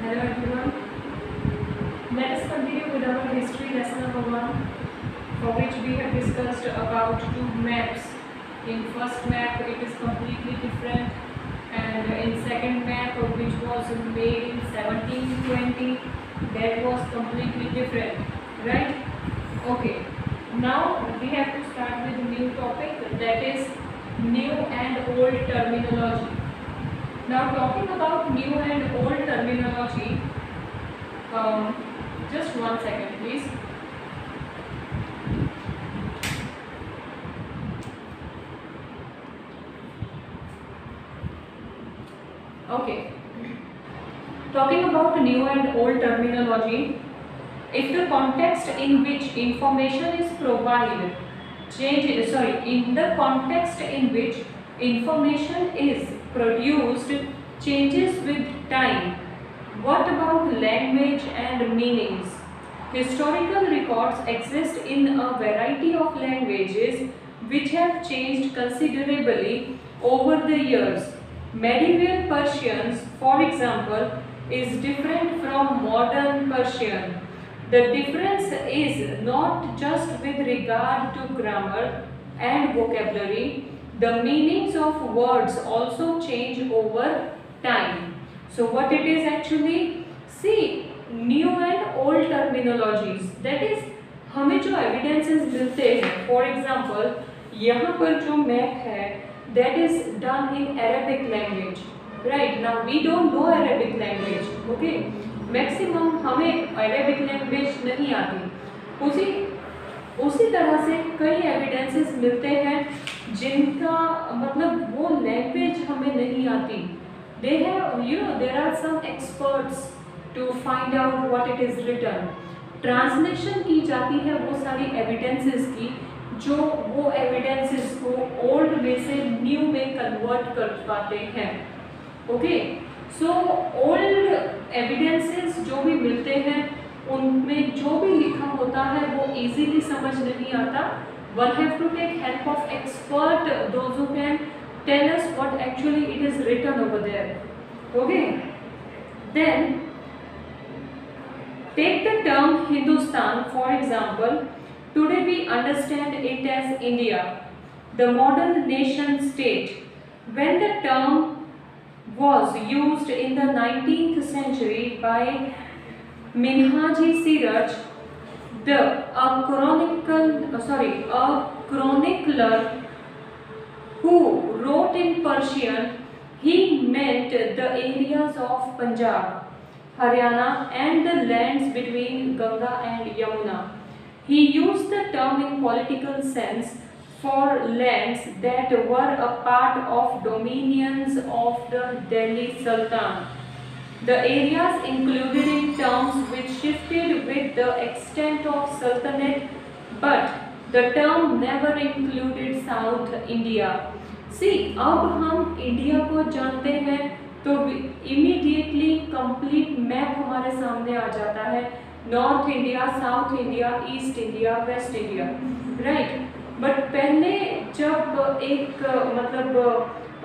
Hello everyone. Let us continue with our history lesson number 1, for which we have discussed about two maps. In first map it is completely different, and in second map which was made in 1720, that was completely different, right? Okay. Now we have to start with a new topic, that is new and old terminology. Now talking about new and old terminology, just 1 second please. Okay, talking about new and old terminology, if the context in which information is provided in the context in which information is produced changes with time, what about language and meanings? Historical records exist in a variety of languages which have changed considerably over the years. Medieval Persians, for example, is different from modern Persian. The difference is not just with regard to grammar and vocabulary, the meanings of words also change over time. So what it is actually? See, new and old terminologies, that is हमें जो evidences मिलते हैं, for example यहाँ पर जो map है that is done in Arabic language, right? Now we don't know Arabic language, okay? Maximum हमें Arabic language नहीं आती, उसी तरह से कई एविडेंसेस मिलते हैं जिनका मतलब वो लैंग्वेज हमें नहीं आती. They have, there are some experts to find out what it is written. Translation की जाती है वो सारी एविडेंसेस की, जो वो एविडेंसेस को ओल्ड में से न्यू में कन्वर्ट कर पाते हैं. ओके, सो ओल्ड एविडेंसेस जो भी मिलते हैं उनमें जो भी लिखा होता है वो इजीली समझ नहीं आता. One have to take help of expert, those who can tell us what actually it is written over there. Okay, then take the term Hindustan for example. Today we understand it as India, the modern nation state. When the term was used in the 19th century by Minhaji Siraj, a chronicler who wrote in Persian, he meant the areas of Punjab, Haryana and the lands between Ganga and Yamuna. He used the term in political sense for lands that were a part of dominions of the Delhi Sultan. The areas included in terms which shifted with the extent of Sultanate, but the term never included South India. See, अब हम India को जानते हैं तो immediately complete map हमारे सामने आ जाता है. North India, south India, east India, waste India, right. But पहले जब एक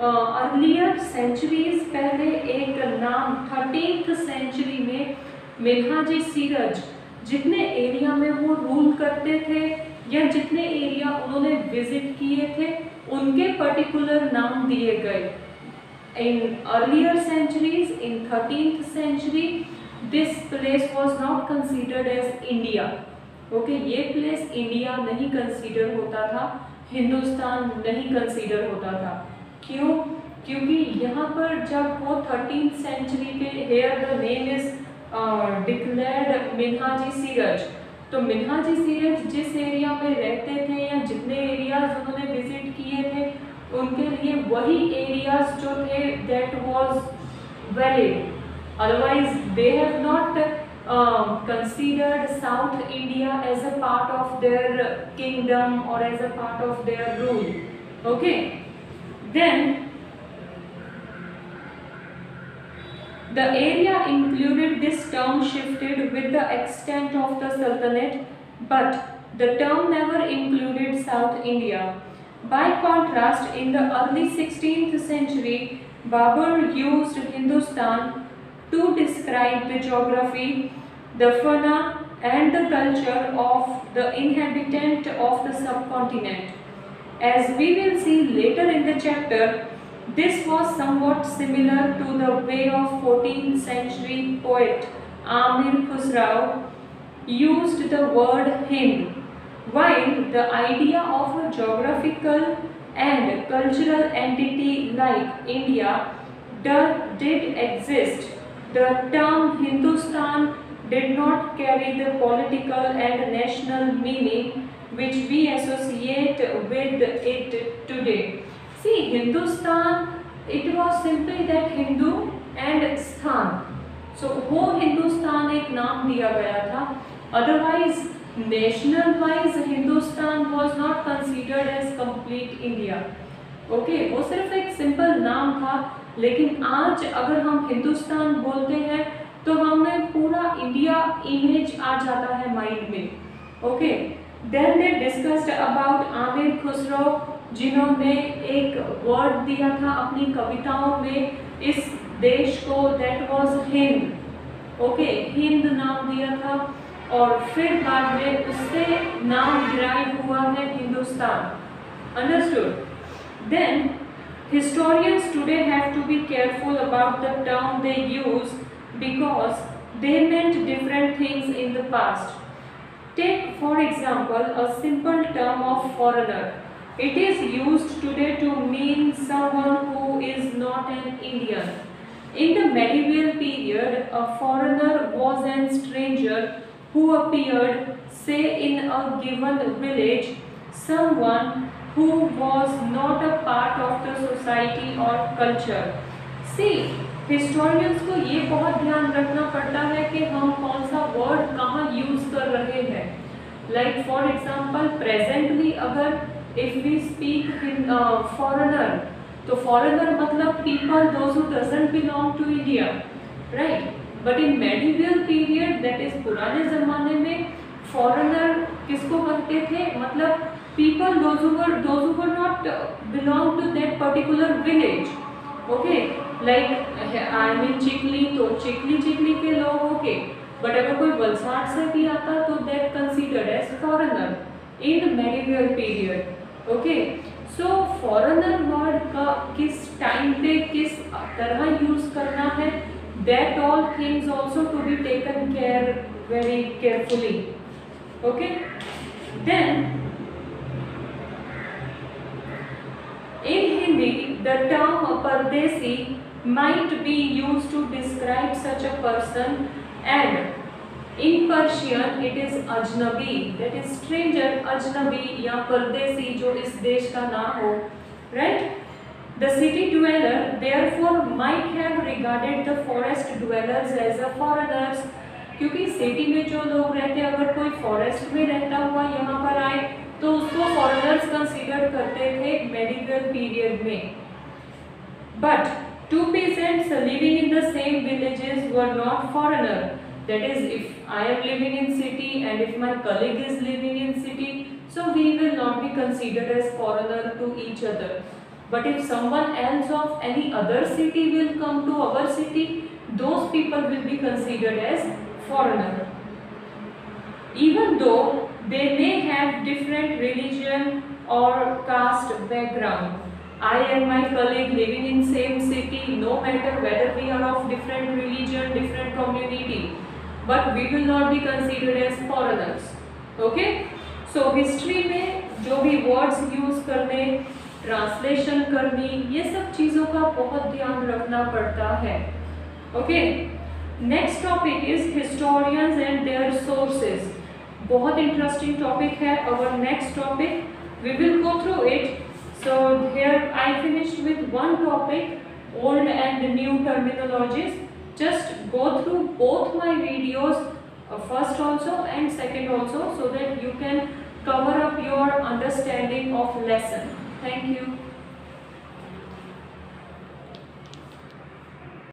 अर्लियर सेंचुरीज पहले एक नाम 13th सेंचुरी में मिन्हाजी सीरज जितने एरिया में वो रूल करते थे या जितने एरिया उन्होंने विजिट किए थे उनके पर्टिकुलर नाम दिए गए. In earlier centuries, in 13th century, this place was not considered as India. Okay, ये place India नहीं consider होता था, हिंदुस्तान नहीं consider होता था. क्यों? क्योंकि यहाँ पर जब वो 13th century के here the name is declared Minhaji Siraj, तो मिन्हाजी सीरज जिस एरिया में रहते थे या जितने एरियाज उन्होंने विजिट किए थे उनके लिए वही एरियाज जो थे that was valid. Otherwise they have not considered South India as a part of their kingdom or as a part of their rule. Okay, then the area included this term shifted with the extent of the Sultanate, but the term never included South India. By contrast, in the early 16th century, Babur used Hindustan to describe the geography, the fauna and the culture of the inhabitant of the subcontinent. As we will see later in the chapter, this was somewhat similar to the way of 14th century poet Amir Khusrau used the word Hind. While the idea of a geographical and cultural entity like India did exist, the term Hindustan did not carry the political and national meaning which we associate with it today. See, Hindustan, it was simply that Hindu and Sthan. So, वो हिंदुस्तान एक नाम दिया गया था. Otherwise, national wise, Hindustan was not considered as complete India. Okay, वो सिर्फ एक simple नाम था. लेकिन आज अगर हम हिंदुस्तान बोलते हैं तो हमें पूरा इंडिया इमेज आ जाता है माइंड में. Okay, then they discussed about Amir Khusro, जिन्होंने एक वर्ड दिया था अपनी कविताओं में इस देश को, that was Hind. Okay, Hind नाम दिया था और फिर बाद में उससे नाम डिराइव हुआ है Hindustan. Understood? Then historians today have to be careful about the term they use because they meant different things in the past. Take for example a simple term of foreigner. It is used today to mean someone who is not an Indian. In the medieval period, a foreigner was a stranger who appeared, say, in a given village, someone who was not a part of the society or culture. See, historians को ये बहुत ध्यान रखना पड़ता है कि हम कौन सा वर्ड कहाँ यूज कर रहे हैं. Like for example, presently अगर if we speak in foreigner, तो foreigner मतलब people those who doesn't belong to India, right? But in medieval period, that is पुराने ज़माने में foreigner किसको कहते थे? मतलब people those who were not belong to that particular village. Okay, like I mean Chikli, तो चिकली के लोग ओके, बट अगर कोई वलसाड से भी आता तो that considered as foreigner in medieval period. Okay, so foreigner word का किस टाइम पे किस तरह यूज करना है, that all things also to be taken care very carefully. Okay, then in Hindi, the term Pardesi might be used to describe such a person, and in Persian it is Ajnabi, that is stranger, Ajnabi या Pardesi जो इस देश का ना हो, right? The city dweller therefore might have regarded the forest dwellers as a foreigners, क्योंकि city में जो लोग रहते हैं अगर कोई फॉरेस्ट में रहता हुआ यहाँ पर आए तो उसको फॉरेनर्स कंसीडर करते थे मेडिवल पीरियड में. But to peasants living in the same villages were not foreigner. That is, if I am living in city and if my colleague is living in city, so we will not be considered as foreigner to each other. But if someone else of any other city will come to our city, those people will be considered as foreigner. Even though they may have different religion or caste background. I and my colleague living in same city, no matter whether we are of different religion, different community, but we will not be considered as foreigners. Okay? So history में जो भी words use करने, translation करनी, ये सब चीज़ों का बहुत ध्यान रखना पड़ता है. Okay? Next topic is historians and their sources. बहुत इंटरेस्टिंग टॉपिक है. our next topic, we will go through it. So here I finished with one topic, old and new terminologies. Just go through both my videos, first also and second also, so that you can cover up your understanding of lesson. Thank you.